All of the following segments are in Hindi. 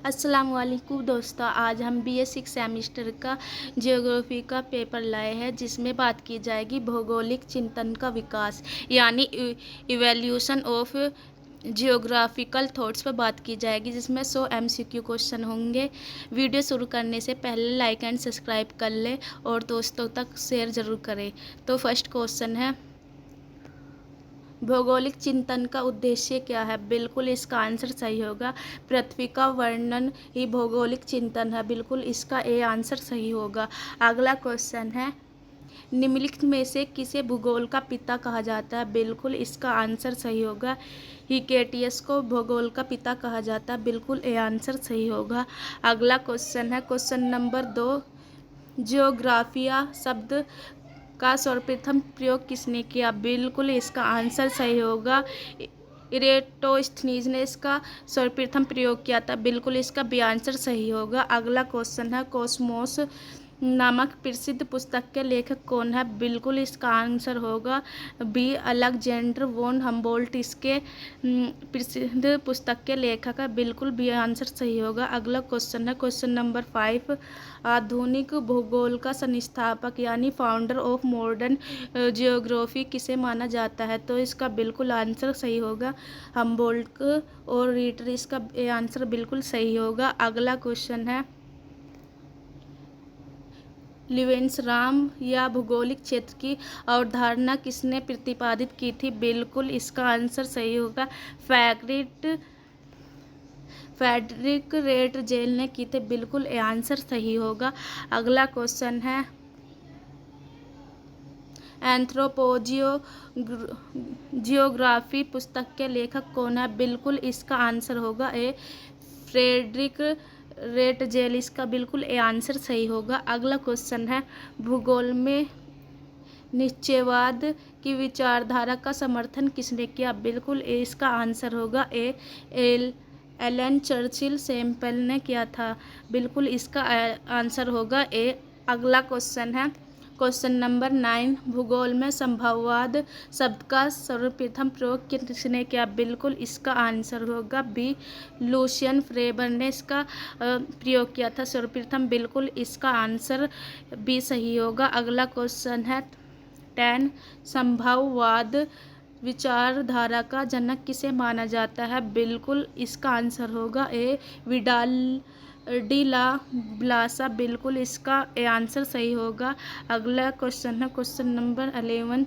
अस्सलाम वालेकुम दोस्तों, आज हम बीए सिक्स सेमेस्टर का जियोग्राफी का पेपर लाए हैं जिसमें बात की जाएगी भौगोलिक चिंतन का विकास यानी इवोल्यूशन ऑफ जियोग्राफिकल थॉट्स पर बात की जाएगी जिसमें 100 एमसीक्यू क्वेश्चन होंगे। वीडियो शुरू करने से पहले लाइक एंड सब्सक्राइब कर लें और दोस्तों तक शेयर ज़रूर करें। तो फर्स्ट क्वेश्चन है, भौगोलिक चिंतन का उद्देश्य क्या है? बिल्कुल इसका आंसर सही होगा, पृथ्वी का वर्णन ही भौगोलिक चिंतन है। बिल्कुल इसका ए आंसर सही होगा। अगला क्वेश्चन है, निम्नलिखित में से किसे भूगोल का पिता कहा जाता है? बिल्कुल इसका आंसर सही होगा, हिकेटियस को भूगोल का पिता कहा जाता है। बिल्कुल ए आंसर सही होगा। अगला क्वेश्चन है, क्वेश्चन नंबर 2, जियोग्राफिया शब्द का सर्वप्रथम प्रयोग किसने किया? बिल्कुल इसका आंसर सही होगा, इरेटोस्थनीज ने इसका सर्वप्रथम प्रयोग किया था। बिल्कुल इसका भी आंसर सही होगा। अगला क्वेश्चन है, कॉस्मोस नामक प्रसिद्ध पुस्तक के लेखक कौन है? बिल्कुल इसका आंसर होगा बी, अलेक्जेंडर वॉन हम्बोल्ट इसके प्रसिद्ध पुस्तक के लेखक है। बिल्कुल भी आंसर सही होगा। अगला क्वेश्चन है, क्वेश्चन नंबर 5, आधुनिक भूगोल का संस्थापक यानी फाउंडर ऑफ मॉडर्न जियोग्राफी किसे माना जाता है? तो इसका बिल्कुल आंसर सही होगा, हम्बोल्ट और रीटर। इसका आंसर बिल्कुल सही होगा। अगला क्वेश्चन है, लिवेंसराम या भौगोलिक क्षेत्र की अवधारणा किसने प्रतिपादित की थी? बिल्कुल इसका आंसर सही होगा, फ्रेडरिक रेट जेल ने की थी। बिल्कुल आंसर सही होगा। अगला क्वेश्चन है, जियोग्राफी पुस्तक के लेखक कौन है? बिल्कुल इसका आंसर होगा ए, फ्रेडरिक रेट जेल। इसका बिल्कुल ए आंसर सही होगा। अगला क्वेश्चन है, भूगोल में निश्चयवाद की विचारधारा का समर्थन किसने किया? बिल्कुल इसका आंसर होगा ए, एलन चर्चिल सैम्पल ने किया था। बिल्कुल इसका आंसर होगा ए। अगला क्वेश्चन है, क्वेश्चन नंबर 9, भूगोल में संभववाद शब्द का सर्वप्रथम प्रयोग किसने किया? बिल्कुल इसका आंसर होगा बी, लूसियन फ्रेबर ने इसका प्रयोग किया था सर्वप्रथम। बिल्कुल इसका आंसर बी सही होगा। अगला क्वेश्चन है 10, संभववाद विचारधारा का जनक किसे माना जाता है? बिल्कुल इसका आंसर होगा ए, विडाल डी ला ब्लासा। बिल्कुल इसका आंसर सही होगा। अगला क्वेश्चन है, क्वेश्चन नंबर 11,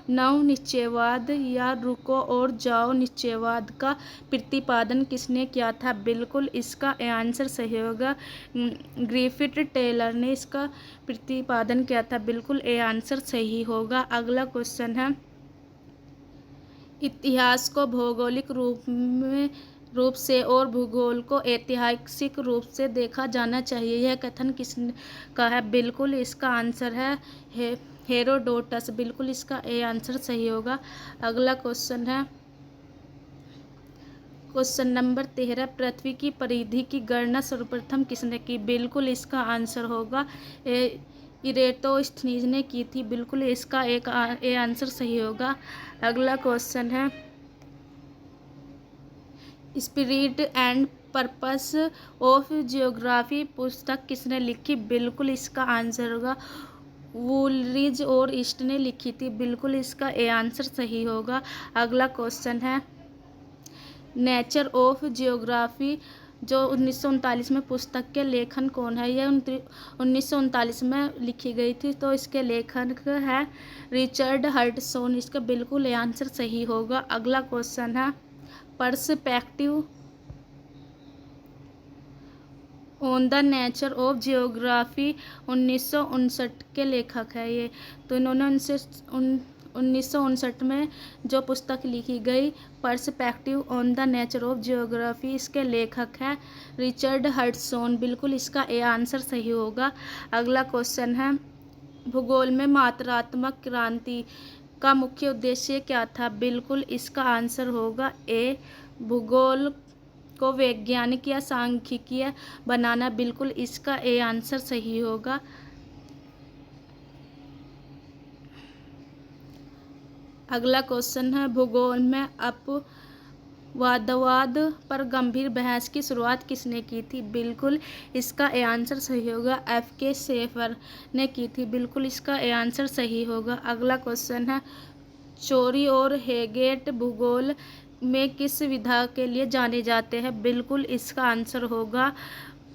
नव निश्चयवाद या रुको और जाओ निश्चयवाद का प्रतिपादन किसने किया था? बिल्कुल इसका आंसर सही होगा, ग्रिफिथ टेलर ने इसका प्रतिपादन किया था। बिल्कुल आंसर सही होगा। अगला क्वेश्चन है, इतिहास को भौगोलिक रूप से और भूगोल को ऐतिहासिक रूप से देखा जाना चाहिए, यह कथन किसका है? बिल्कुल इसका आंसर है हेरोडोटस। बिल्कुल इसका ए आंसर सही होगा। अगला क्वेश्चन है, क्वेश्चन नंबर 13, पृथ्वी की परिधि की गणना सर्वप्रथम किसने की? बिल्कुल इसका आंसर होगा इरेटोस्थनीज ने की थी। बिल्कुल इसका एक आंसर सही होगा। अगला क्वेश्चन है, spirit and purpose of geography पुस्तक किसने लिखी? बिल्कुल इसका आंसर होगा, वुलरिज और ईस्ट ने लिखी थी। बिल्कुल इसका ए आंसर सही होगा। अगला क्वेश्चन है, नेचर ऑफ जियोग्राफी जो 1939 में पुस्तक के लेखन कौन है? यह 1939 में लिखी गई थी, तो इसके लेखक है रिचर्ड हर्टसॉन। इसका बिल्कुल आंसर सही होगा। अगला क्वेश्चन है, perspective on the nature of geography 1959 के लेखक है ये। तो इन्होंने 1959 में जो पुस्तक लिखी गई perspective on the nature of geography, इसके लेखक है रिचर्ड हर्टसॉन। बिल्कुल इसका ए आंसर सही होगा। अगला क्वेश्चन है, भूगोल में मात्रात्मक क्रांति का मुख्य उद्देश्य क्या था? बिल्कुल इसका आंसर होगा ए, भूगोल को वैज्ञानिक या सांख्यिकीय बनाना। बिल्कुल इसका ए आंसर सही होगा। अगला क्वेश्चन है, भूगोल में वादवाद पर गंभीर बहस की शुरुआत किसने की थी? बिल्कुल इसका ए आंसर सही होगा, F.K. शेफर ने की थी। बिल्कुल इसका ए आंसर सही होगा। अगला क्वेश्चन है, चोरी और हेगेट भूगोल में किस विधा के लिए जाने जाते हैं? बिल्कुल इसका आंसर होगा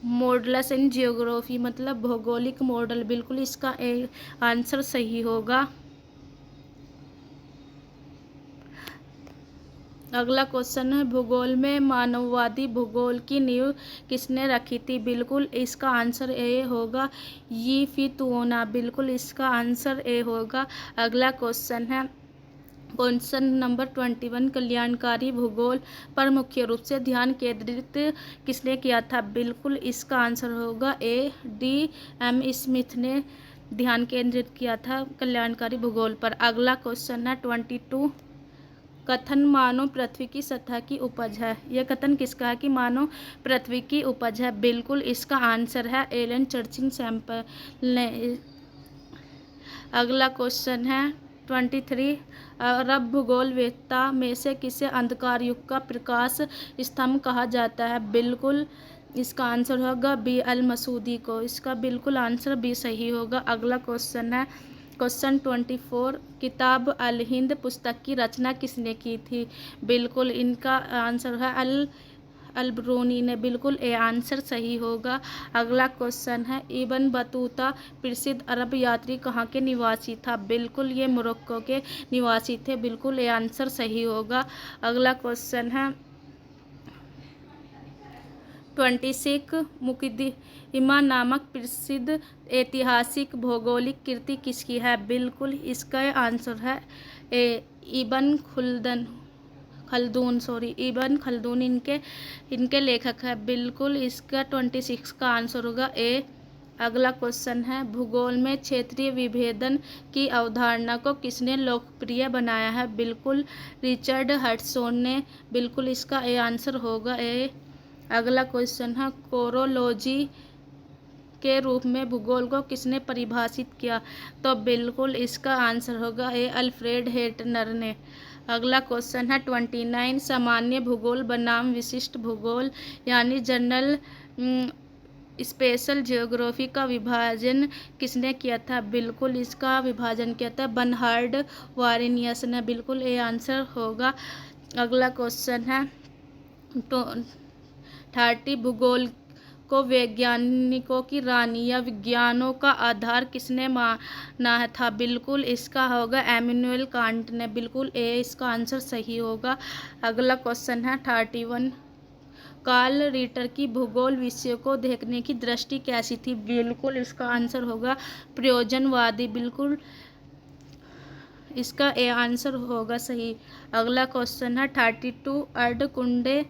मॉडल्स इन जियोग्राफी, मतलब भौगोलिक मॉडल। बिल्कुल इसका ए आंसर सही होगा। अगला क्वेश्चन है, भूगोल में मानववादी भूगोल की नींव किसने रखी थी? बिल्कुल इसका आंसर ए होगा यी फी तुओना। बिल्कुल इसका आंसर ए होगा। अगला क्वेश्चन है, क्वेश्चन नंबर 21, कल्याणकारी भूगोल पर मुख्य रूप से ध्यान केंद्रित किसने किया था? बिल्कुल इसका आंसर होगा A.D.M. स्मिथ ने ध्यान केंद्रित किया था कल्याणकारी भूगोल पर। अगला क्वेश्चन है 22, कथन मानव पृथ्वी की सतह की उपज है। यह कथन किसका है कि मानव पृथ्वी की उपज है? बिल्कुल इसका आंसर है एलन चर्चिल सैम्पल ने। अगला क्वेश्चन है 23, अरब भूगोलवेत्ता में से किसे अंधकार युग का प्रकाश स्तंभ कहा जाता है? बिल्कुल इसका आंसर होगा बी अल मसूदी को। इसका बिल्कुल आंसर बी सही होगा। अगला क्वेश्चन है क्वेश्चन 24, किताब अल हिंद पुस्तक की रचना किसने की थी? बिल्कुल इनका आंसर है अल-बरूनी ने। बिल्कुल ए आंसर सही होगा। अगला क्वेश्चन है, इब्न बतूता प्रसिद्ध अरब यात्री कहाँ के निवासी था? बिल्कुल ये मोरक्को के निवासी थे। बिल्कुल ए आंसर सही होगा। अगला क्वेश्चन है 26, मुकद्दिमा नामक प्रसिद्ध ऐतिहासिक भौगोलिक कृति किसकी है? बिल्कुल इसका आंसर है इब्न इब्न खल्दून इनके लेखक है। बिल्कुल इसका 26 का आंसर होगा ए। अगला क्वेश्चन है, भूगोल में क्षेत्रीय विभेदन की अवधारणा को किसने लोकप्रिय बनाया है? बिल्कुल रिचर्ड हडसन ने। बिल्कुल इसका ए आंसर होगा ए। अगला क्वेश्चन है, कोरोलॉजी के रूप में भूगोल को किसने परिभाषित किया? तो बिल्कुल इसका आंसर होगा ए अल्फ्रेड हेटनर ने। अगला क्वेश्चन है 29, सामान्य भूगोल बनाम विशिष्ट भूगोल यानी जनरल स्पेशल जियोग्राफी का विभाजन किसने किया था? बिल्कुल इसका विभाजन किया था बर्नार्ड वारेनियस ने। बिल्कुल ए आंसर होगा। अगला क्वेश्चन है 30, भूगोल को वैज्ञानिकों की रानी या विज्ञानों का आधार किसने माना था? बिल्कुल इसका होगा एमैनुएल कांट ने। बिल्कुल ए इसका आंसर सही होगा। अगला क्वेश्चन है 31, कार्ल रिटर की भूगोल विषय को देखने की दृष्टि कैसी थी? बिल्कुल इसका आंसर होगा प्रयोजनवादी। बिल्कुल इसका ए आंसर होगा सही। अगला क्वेश्चन है 32, अर्धकुंडे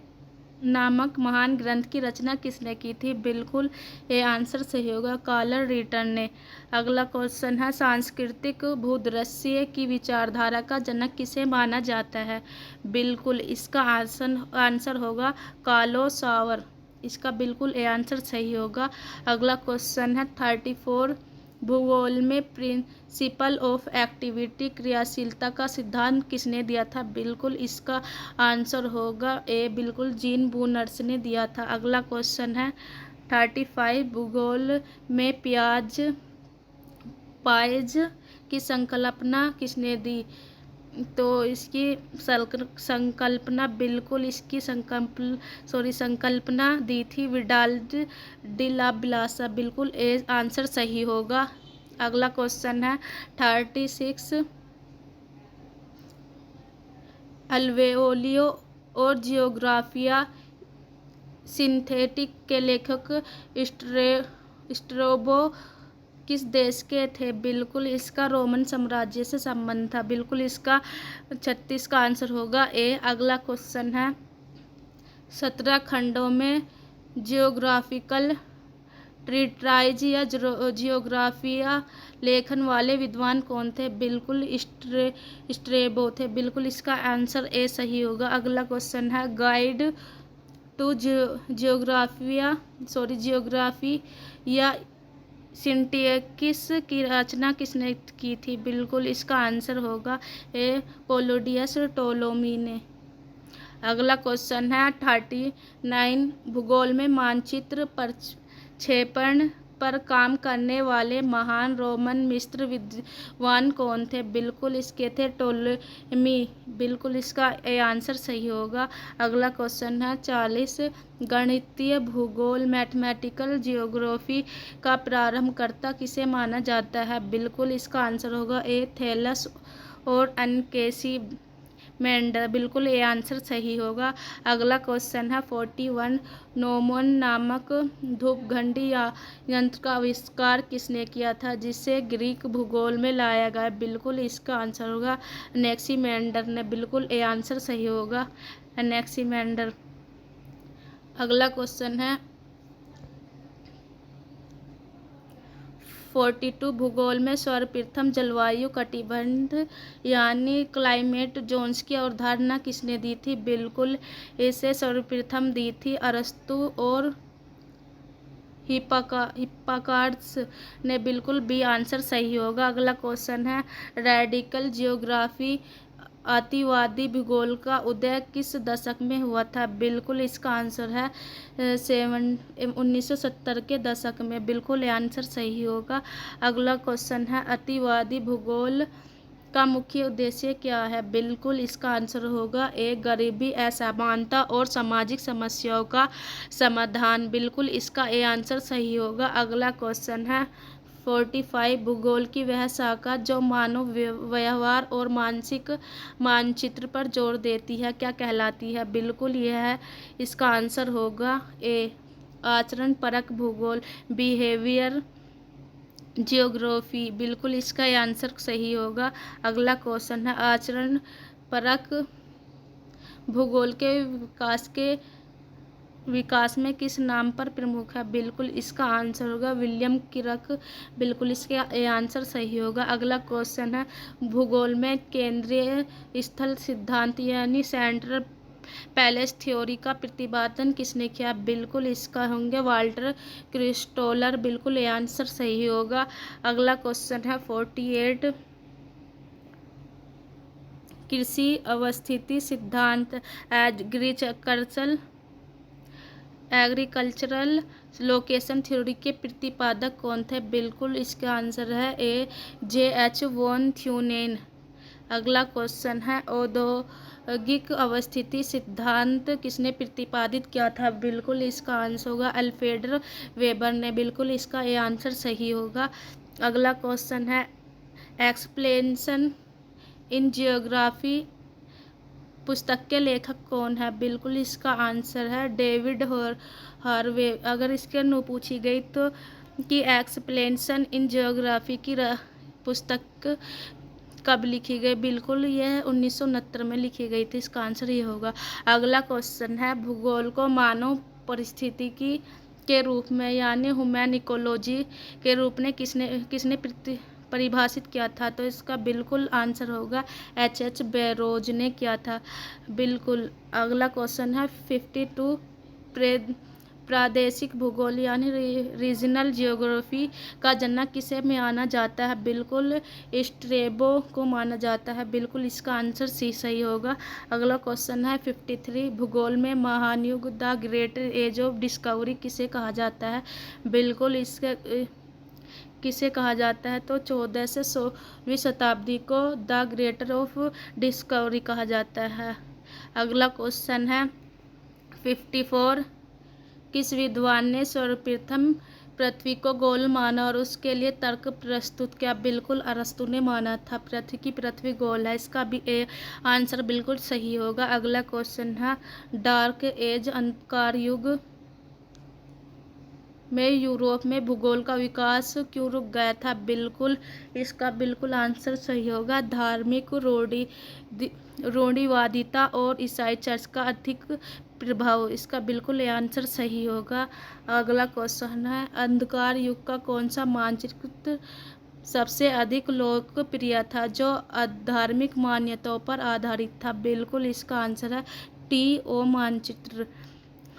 नामक महान ग्रंथ की रचना किसने की थी? बिल्कुल ये आंसर सही होगा कार्ल रिटर ने। अगला क्वेश्चन है, सांस्कृतिक भूदृश्य की विचारधारा का जनक किसे माना जाता है? बिल्कुल इसका आंसर होगा कार्लो सावर। इसका बिल्कुल ए आंसर सही होगा। अगला क्वेश्चन है 34, भूगोल में प्रिंसिपल ऑफ एक्टिविटी क्रियाशीलता का सिद्धांत किसने दिया था? बिल्कुल इसका आंसर होगा ए। बिल्कुल जीन बूनर्स ने दिया था। अगला क्वेश्चन है 35, भूगोल में पाइज की संकल्पना किसने दी? तो इसकी संकल्पना बिल्कुल इसकी संकल्पना दी थी विडाल डी ला बिलासा। बिल्कुल ए आंसर सही होगा। अगला क्वेश्चन है 36, अल्वेओलियो और जियोग्राफिया सिंथेटिक के लेखक स्ट्रैबो किस देश के थे? बिल्कुल इसका रोमन साम्राज्य से संबंध था। बिल्कुल इसका 36 का आंसर होगा ए। अगला क्वेश्चन है 17 खंडों में जियोग्राफिकल ट्रीटाइज या जियोग्राफिया लेखन वाले विद्वान कौन थे? बिल्कुल स्ट्रैबो थे। बिल्कुल इसका आंसर ए सही होगा। अगला क्वेश्चन है, गाइड टू जियोग्राफी या सिंटैक्स की रचना किसने की थी? बिल्कुल इसका आंसर होगा ए पोलोडियस टोलोमी ने। अगला क्वेश्चन है 39, भूगोल में मानचित्र प्रक्षेपण पर काम करने वाले महान रोमन मिस्र विद्वान कौन थे? बिल्कुल इसके थे टोलेमी। बिल्कुल इसका ए आंसर सही होगा। अगला क्वेश्चन है 40, गणितीय भूगोल मैथमेटिकल जियोग्राफी का प्रारंभकर्ता किसे माना जाता है? बिल्कुल इसका आंसर होगा ए थेलस और अनकेसी मेंडर। बिल्कुल ये आंसर सही होगा। अगला क्वेश्चन है 41, नोमोन नामक धूपघंटी यंत्र का आविष्कार किसने किया था जिसे ग्रीक भूगोल में लाया गया? बिल्कुल इसका आंसर होगा एनेक्सीमेंडर ने। बिल्कुल ये आंसर सही होगा एनेक्सीमेंडर। अगला क्वेश्चन है 42, भूगोल में सर्वप्रथम जलवायु कटिबंध यानी क्लाइमेट जोन्स की अवधारणा किसने दी थी? बिल्कुल इसे सर्वप्रथम दी थी अरस्तु और हिप्पार्क्राटस ने। बिल्कुल बी आंसर सही होगा। अगला क्वेश्चन है रेडिकल जियोग्राफी अतिवादी भूगोल का उदय किस दशक में हुआ था? बिल्कुल इसका आंसर है 1970 के दशक में। बिल्कुल ये आंसर सही होगा। अगला क्वेश्चन है अतिवादी भूगोल का मुख्य उद्देश्य क्या है? बिल्कुल इसका आंसर होगा ए गरीबी, असमानता और सामाजिक समस्याओं का समाधान। बिल्कुल इसका ए आंसर सही होगा। अगला क्वेश्चन है 45, भूगोल की वह शाखा जो मानव व्यवहार और मानसिक मानचित्र पर जोर देती है क्या कहलाती है? बिल्कुल यह है इसका आंसर होगा ए आचरण परक भूगोल, बिहेवियर जियोग्राफी। बिल्कुल इसका आंसर सही होगा। अगला क्वेश्चन है आचरण परक भूगोल के विकास में किस नाम पर प्रमुख है? बिल्कुल इसका आंसर होगा विलियम किरक। बिल्कुल इसका आंसर सही होगा। अगला क्वेश्चन है भूगोल में केंद्रीय स्थल सिद्धांत यानी सेंट्रल पैलेस थ्योरी का प्रतिपादन किसने किया? बिल्कुल इसका होंगे वाल्टर क्रिस्टोलर। बिल्कुल ये आंसर सही होगा। अगला क्वेश्चन है 48, कृषि अवस्थिति सिद्धांत एग्रीकल्चरल लोकेशन थ्योरी के प्रतिपादक कौन थे? बिल्कुल इसका आंसर है ए जे.एच. Von Thunen. अगला क्वेश्चन है औद्योगिक अवस्थिति सिद्धांत किसने प्रतिपादित किया था? बिल्कुल इसका आंसर होगा अल्फ्रेड वेबर ने। बिल्कुल इसका ये आंसर सही होगा। अगला क्वेश्चन है एक्सप्लेनेशन इन जियोग्राफी पुस्तक के लेखक कौन है? बिल्कुल इसका आंसर है डेविड हार्वे। अगर इसके नो पूछी गई तो कि एक्सप्लेनेशन इन जियोग्राफी की पुस्तक कब लिखी गई? बिल्कुल यह 1969 में लिखी गई थी। इसका आंसर ये होगा। अगला क्वेश्चन है भूगोल को मानव परिस्थितिकी के रूप में यानी ह्यूमन इकोलॉजी के रूप में किसने परिभाषित किया था? तो इसका बिल्कुल आंसर होगा एच बैरोज ने किया था। बिल्कुल। अगला क्वेश्चन है 52, प्रादेशिक भूगोल यानी रीजनल जियोग्राफी का जनक किसे माना जाता है? बिल्कुल स्ट्रेबो को माना जाता है। बिल्कुल इसका आंसर सी सही होगा। अगला क्वेश्चन है 53, भूगोल में महान युग the great age of discovery किसे कहा जाता है? बिल्कुल इसके किसे कहा जाता है? तो 14 से 16वीं शताब्दी को द ग्रेटर ऑफ डिस्कवरी कहा जाता है। अगला क्वेश्चन है 54, किस विद्वान ने सर्वप्रथम पृथ्वी को गोल माना और उसके लिए तर्क प्रस्तुत किया? बिल्कुल अरस्तु ने माना था पृथ्वी गोल है। इसका भी आंसर बिल्कुल सही होगा। अगला क्वेश्चन है डार्क एज अंधकार युग में यूरोप में भूगोल का विकास क्यों रुक गया था? बिल्कुल इसका बिल्कुल आंसर सही होगा धार्मिक रूढ़िवादिता और ईसाई चर्च का अधिक प्रभाव। इसका बिल्कुल आंसर सही होगा। अगला क्वेश्चन है अंधकार युग का कौन सा मानचित्र सबसे अधिक लोकप्रिय था जो धार्मिक मान्यताओं पर आधारित था? बिल्कुल इसका आंसर है टी.ओ. मानचित्र।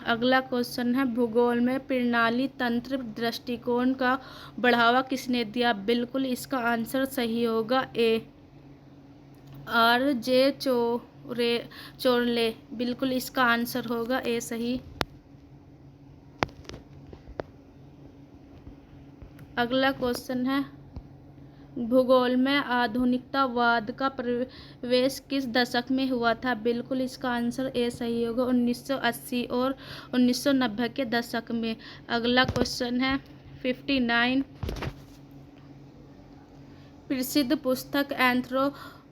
अगला क्वेश्चन है भूगोल में प्रणाली तंत्र दृष्टिकोण का बढ़ावा किसने दिया? बिल्कुल इसका आंसर सही होगा ए आर जे रे चोरले, बिल्कुल इसका आंसर होगा ए सही। अगला क्वेश्चन है, भूगोल में आधुनिकतावाद का प्रवेश किस दशक में हुआ था? बिल्कुल इसका आंसर ए सही होगा, 1980 और 1990 के दशक में। अगला क्वेश्चन है 59, प्रसिद्ध पुस्तक एंथ्रोपोजियोग्राफी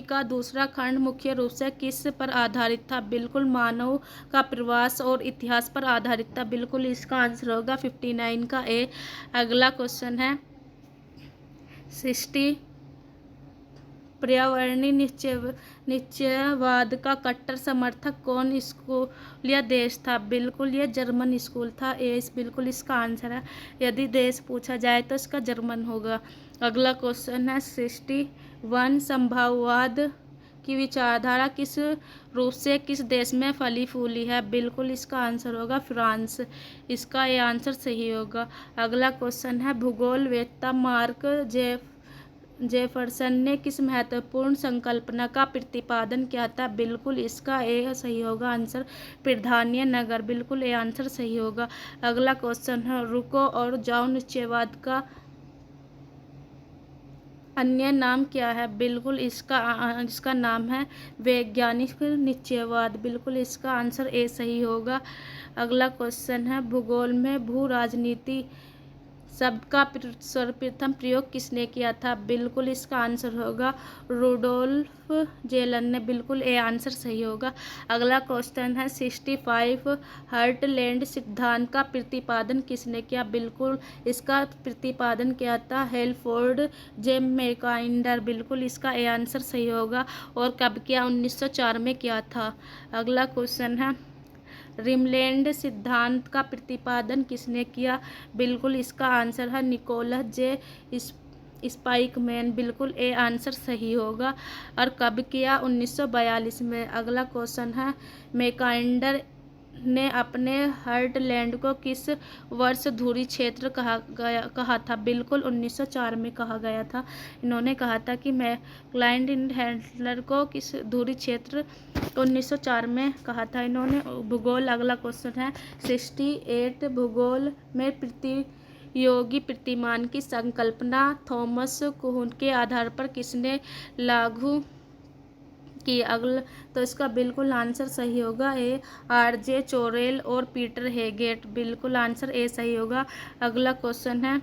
का दूसरा खंड मुख्य रूप से किस पर आधारित था? बिल्कुल मानव का प्रवास और इतिहास पर आधारित था, बिल्कुल इसका आंसर होगा 59 का ए। अगला क्वेश्चन है 60, पर्यावरणीय निश्चयवाद का कट्टर समर्थक कौन स्कूल या देश था? बिल्कुल ये जर्मन स्कूल था, बिल्कुल इसका आंसर है। यदि देश पूछा जाए तो इसका जर्मन होगा। अगला क्वेश्चन है 61, संभाववाद की विचारधारा किस रूप से किस देश में फली फूली है? बिल्कुल इसका आंसर होगा फ्रांस, इसका ये आंसर सही होगा। अगला क्वेश्चन है, भूगोलवेत्ता मार्क जेफरसन ने किस महत्वपूर्ण संकल्पना का प्रतिपादन किया था? बिल्कुल इसका ए सही होगा आंसर, प्राधान्य नगर, बिल्कुल ए आंसर सही होगा। अगला क्वेश्चन है, रुको और जाओ निश्चयवाद का अन्य नाम क्या है? बिल्कुल इसका नाम है वैज्ञानिक निश्चयवाद, बिल्कुल इसका आंसर ए सही होगा। अगला क्वेश्चन है, भूगोल में भू राजनीति शब्द का सर्वप्रथम प्रयोग किसने किया था? बिल्कुल इसका आंसर होगा रुडोल्फ जेलन ने, बिल्कुल ए आंसर सही होगा। अगला क्वेश्चन है 65, हर्टलैंड सिद्धांत का प्रतिपादन किसने किया? बिल्कुल इसका प्रतिपादन किया था हेलफोर्ड जे मैकाइंडर, बिल्कुल इसका ए आंसर सही होगा। और कब किया? 1904 में किया था। अगला क्वेश्चन है, रिमलैंड सिद्धांत का प्रतिपादन किसने किया? बिल्कुल इसका आंसर है निकोलस जे स्पाइकमैन, बिल्कुल ए आंसर सही होगा। और कब किया? 1942 में। अगला क्वेश्चन है, मैकाइंडर ने अपने हर्टलैंड को किस वर्ष ध्रुवीय क्षेत्र कहा था? बिल्कुल 1904 में कहा गया था। इन्होंने कहा था कि मैकाइंडर को किस ध्रुवीय क्षेत्र 1904 में कहा था इन्होंने। भूगोल, अगला क्वेश्चन है 68, भूगोल में प्रतियोगी प्रतिमान की संकल्पना थॉमस कुहन के आधार पर किसने लागू की? अगला तो इसका बिल्कुल आंसर सही होगा ए, आरजे चोरेल और पीटर हेगेट, बिल्कुल आंसर ए सही होगा। अगला क्वेश्चन है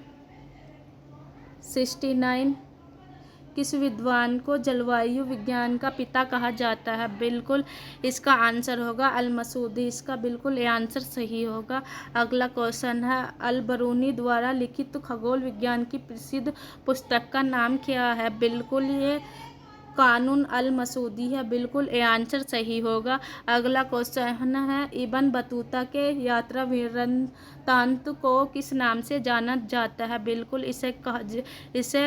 69, किस विद्वान को जलवायु विज्ञान का पिता कहा जाता है? बिल्कुल इसका आंसर होगा अल-मसूदी, इसका बिल्कुल ये आंसर सही होगा। अगला क्वेश्चन है, अल-बरूनी द्वारा लिखित खगोल विज्ञान की प्रसिद्ध पुस्तक का नाम क्या है? बिल्कुल ये कानून अल-मसूदी है, बिल्कुल ये आंसर सही होगा। अगला क्वेश्चन है, इब्न बतूता के यात्रा वृत्तांत को किस नाम से जाना जाता है? बिल्कुल इसे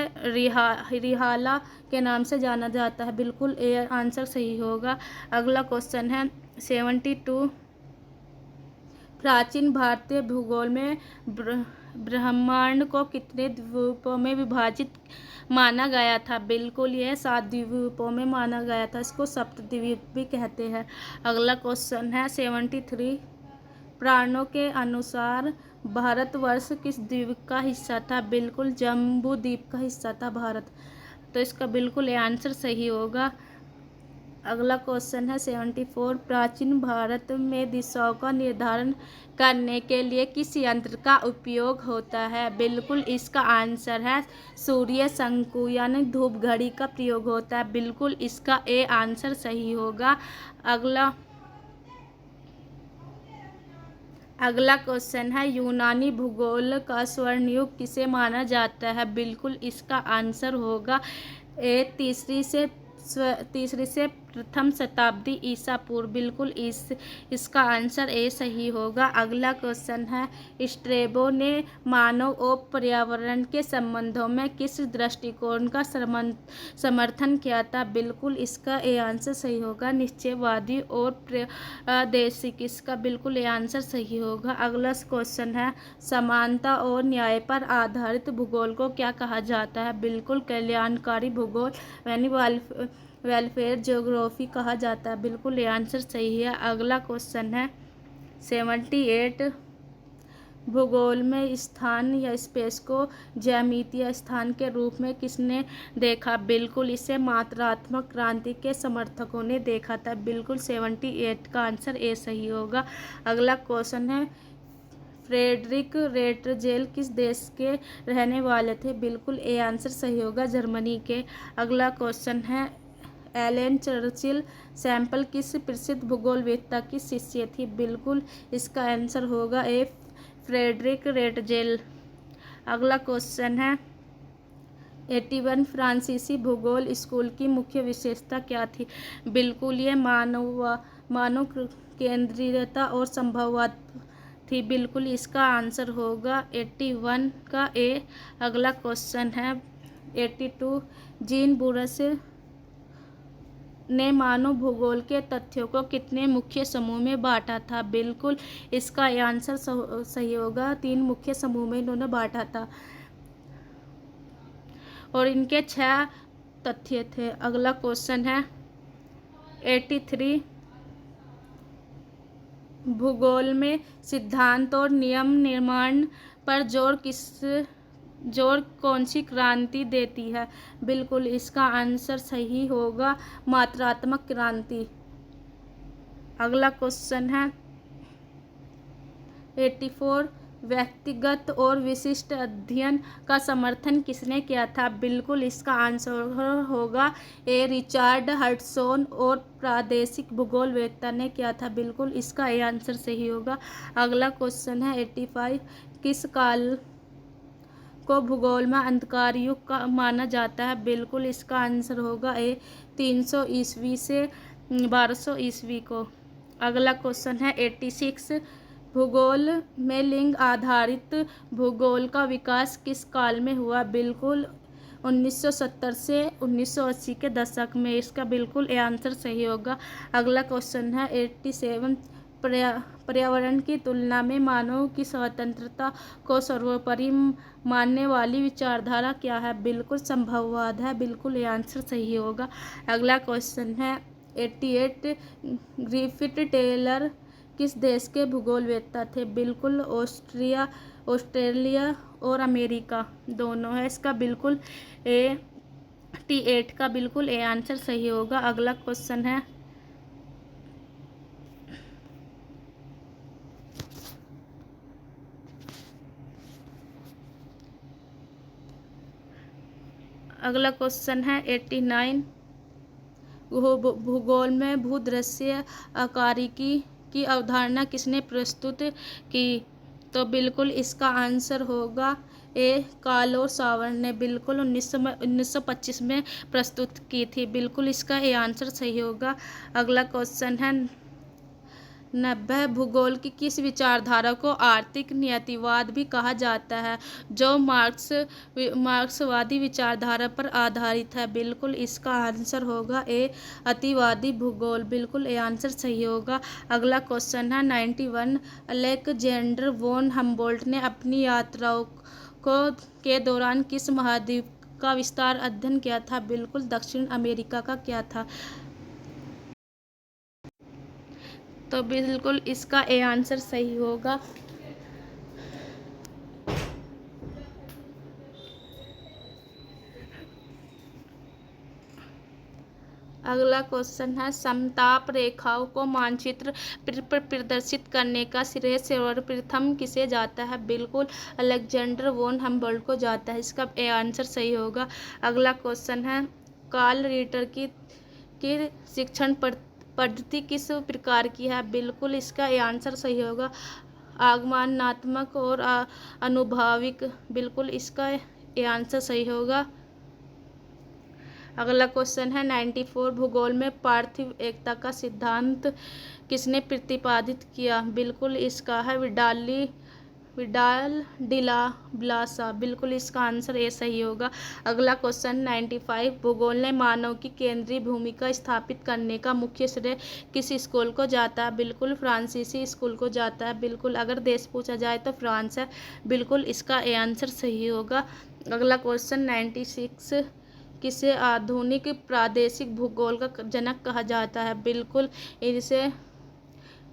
रिहाला के नाम से जाना जाता है, बिल्कुल ये आंसर सही होगा। अगला क्वेश्चन है 72, प्राचीन भारतीय भूगोल में ब्रह्मांड को कितने द्वीपों में विभाजित माना गया था? बिल्कुल यह 7 द्वीपों में माना गया था, इसको सप्तद्वीप भी कहते हैं। अगला क्वेश्चन है 73, पुराणों के अनुसार भारतवर्ष किस द्वीप का हिस्सा था? बिल्कुल जम्बू द्वीप का हिस्सा था भारत, तो इसका बिल्कुल ये आंसर सही होगा। अगला क्वेश्चन है 74, प्राचीन भारत में दिशाओं का निर्धारण करने के लिए किस यंत्र का उपयोग होता है? बिल्कुल इसका आंसर है सूर्य शंकु यानी धूप घड़ी का प्रयोग होता है, बिल्कुल इसका ए आंसर सही होगा। अगला क्वेश्चन है, यूनानी भूगोल का स्वर्ण युग किसे माना जाता है? बिल्कुल इसका आंसर होगा ए, तीसरी से प्रथम शताब्दी ईसा पूर्व, बिल्कुल इसका आंसर ए सही होगा। अगला क्वेश्चन है, स्ट्रैबो ने मानव और पर्यावरण के संबंधों में किस दृष्टिकोण का समर्थन किया था? बिल्कुल इसका ए आंसर सही होगा निश्चयवादी और प्रादेशिक, इसका बिल्कुल ए आंसर सही होगा। अगला क्वेश्चन है, समानता और न्याय पर आधारित भूगोल को क्या कहा जाता है? बिल्कुल कल्याणकारी भूगोल यानी वेलफेयर ज्योग्राफी कहा जाता है। बिल्कुल ये आंसर सही है। अगला क्वेश्चन है 78, भूगोल में स्थान या स्पेस को ज्यामितीय स्थान के रूप में किसने देखा? बिल्कुल इसे मात्रात्मक क्रांति के समर्थकों ने देखा था। बिल्कुल 78 का आंसर ए सही होगा। अगला क्वेश्चन है फ्रेडरिक रेटजेल किस देश के रहने वाले थे? बिल्कुल ए आंसर सही होगा, जर्मनी के। अगला क्वेश्चन है एलेन चर्चिल सैंपल किस प्रसिद्ध भूगोलवेत्ता की शिष्य थी? बिल्कुल इसका आंसर होगा ए फ्रेडरिक रेटजेल। अगला क्वेश्चन है 81, फ्रांसीसी भूगोल स्कूल की मुख्य विशेषता क्या थी? बिल्कुल ये मानव केंद्रीयता और संभववाद थी। बिल्कुल इसका आंसर होगा 81 का ए। अगला क्वेश्चन है 82, जीन बुरस ने मानव भूगोल के तथ्यों को कितने मुख्य समूह में बांटा था? बिल्कुल इसका आंसर सही होगा, 3 मुख्य समूह में इन्होंने बांटा था और इनके 6 तथ्य थे। अगला क्वेश्चन है 83, भूगोल में सिद्धांत और नियम निर्माण पर जोर कौन सी क्रांति देती है? बिल्कुल इसका आंसर सही होगा, मात्रात्मक क्रांति। अगला क्वेश्चन है 84, व्यक्तिगत और विशिष्ट अध्ययन का समर्थन किसने किया था? बिल्कुल इसका आंसर होगा ए रिचर्ड हडसन और प्रादेशिक भूगोलवेत्ता ने किया था। बिल्कुल इसका ए आंसर सही होगा। अगला क्वेश्चन है 85, किस काल को भूगोल में अंधकार युग का माना जाता है? बिल्कुल इसका आंसर होगा ए 300 ईस्वी से 1200 ईस्वी को। अगला क्वेश्चन है 86, भूगोल में लिंग आधारित भूगोल का विकास किस काल में हुआ? बिल्कुल 1970 से 1980 के दशक में। इसका बिल्कुल ए आंसर सही होगा। अगला क्वेश्चन है 87, पर्यावरण की तुलना में मानव की स्वतंत्रता को सर्वोपरि मानने वाली विचारधारा क्या है? बिल्कुल संभववाद है। बिल्कुल ये आंसर सही होगा। अगला क्वेश्चन है 88, ग्रिफिथ टेलर किस देश के भूगोलवेत्ता थे? बिल्कुल ऑस्ट्रेलिया और अमेरिका दोनों है। इसका बिल्कुल 88 का बिल्कुल ए आंसर सही होगा। अगला क्वेश्चन है अगला क्वेश्चन है 89, भूगोल में भूदृश्य आकारिकी की अवधारणा किसने प्रस्तुत की? तो बिल्कुल इसका आंसर होगा ए काल और सावर ने। बिल्कुल 1925 में प्रस्तुत की थी। बिल्कुल इसका ए आंसर सही होगा। अगला क्वेश्चन है 90, भूगोल की किस विचारधारा को आर्थिक नियतिवाद भी कहा जाता है, जो मार्क्सवादी विचारधारा पर आधारित है? बिल्कुल इसका आंसर होगा ए अतिवादी भूगोल। बिल्कुल ए आंसर सही होगा। अगला क्वेश्चन है 91, अलेक्जेंडर वोन हम्बोल्ट ने अपनी यात्राओं के दौरान किस महाद्वीप का विस्तार अध्ययन किया था? बिल्कुल दक्षिण अमेरिका का किया था। तो बिल्कुल इसका ए आंसर सही होगा। अगला क्वेश्चन है समताप रेखाओं को मानचित्र पर प्रदर्शित करने का श्रेय सर्वप्रथम किसे जाता है? बिल्कुल अलेक्जेंडर वोन हम्बोल्ट को जाता है। इसका ए आंसर सही होगा। अगला क्वेश्चन है कार्ल रिटर की शिक्षण पद्धति किस प्रकार की है? बिल्कुल इसका ये आंसर सही होगा, आगमनात्मक और अनुभाविक। बिल्कुल इसका ये आंसर सही होगा। अगला क्वेश्चन है 94, भूगोल में पार्थिव एकता का सिद्धांत किसने प्रतिपादित किया? बिल्कुल इसका है विडाल डिला ब्लासा। बिल्कुल इसका आंसर ए सही होगा। अगला क्वेश्चन 95, भूगोल ने मानव की केंद्रीय भूमिका स्थापित करने का मुख्य श्रेय किस स्कूल को जाता है? बिल्कुल फ्रांसीसी स्कूल को जाता है। बिल्कुल अगर देश पूछा जाए तो फ्रांस है। बिल्कुल इसका ए आंसर सही होगा। अगला क्वेश्चन 96, किसे आधुनिक प्रादेशिक भूगोल का जनक कहा जाता है? बिल्कुल इसे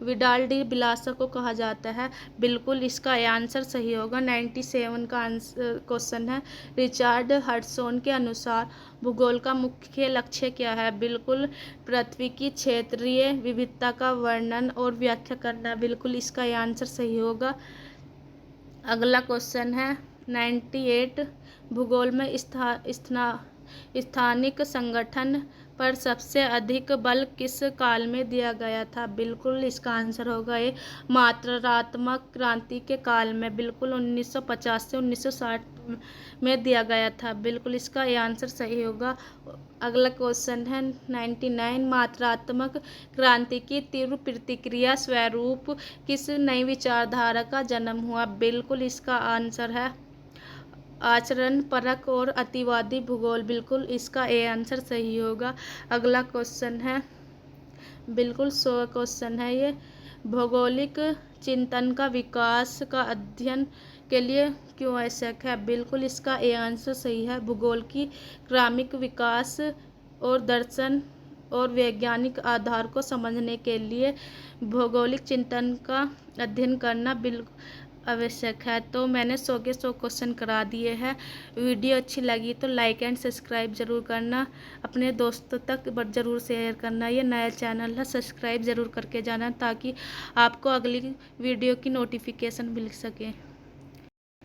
विडाल डी बिलासा को कहा जाता है। बिल्कुल इसका आंसर सही होगा। 97 का आंसर क्वेश्चन है। रिचार्ड हडसन के अनुसार भूगोल का मुख्य लक्ष्य क्या है? बिल्कुल पृथ्वी की क्षेत्रीय विविधता का वर्णन और व्याख्या करना। बिल्कुल इसका आंसर सही होगा। अगला क्वेश्चन है 98 भूगोल में स्थानिक संगठन पर सबसे अधिक बल किस काल में दिया गया था? बिल्कुल इसका आंसर होगा ये मात्रात्मक क्रांति के काल में। बिल्कुल 1950 से 1960 में दिया गया था। बिल्कुल इसका ये आंसर सही होगा। अगला क्वेश्चन है 99 मात्रात्मक क्रांति की तीव्र प्रतिक्रिया स्वरूप किस नई विचारधारा का जन्म हुआ? बिल्कुल इसका आंसर है आचरण परक और अतिवादी भूगोल। बिल्कुल इसका ए आंसर सही होगा। अगला क्वेश्चन है बिल्कुल 100 क्वेश्चन है ये। भौगोलिक चिंतन का विकास का अध्ययन के लिए क्यों आवश्यक है? बिल्कुल इसका ए आंसर सही है। भूगोल की क्रमिक विकास और दर्शन और वैज्ञानिक आधार को समझने के लिए भौगोलिक चिंतन का अध्ययन करना बिल्कुल आवश्यक है। तो मैंने 100 के 100 क्वेश्चन करा दिए हैं। वीडियो अच्छी लगी तो लाइक एंड सब्सक्राइब ज़रूर करना, अपने दोस्तों तक ज़रूर शेयर करना। ये नया चैनल है, सब्सक्राइब ज़रूर करके जाना ताकि आपको अगली वीडियो की नोटिफिकेशन मिल सके।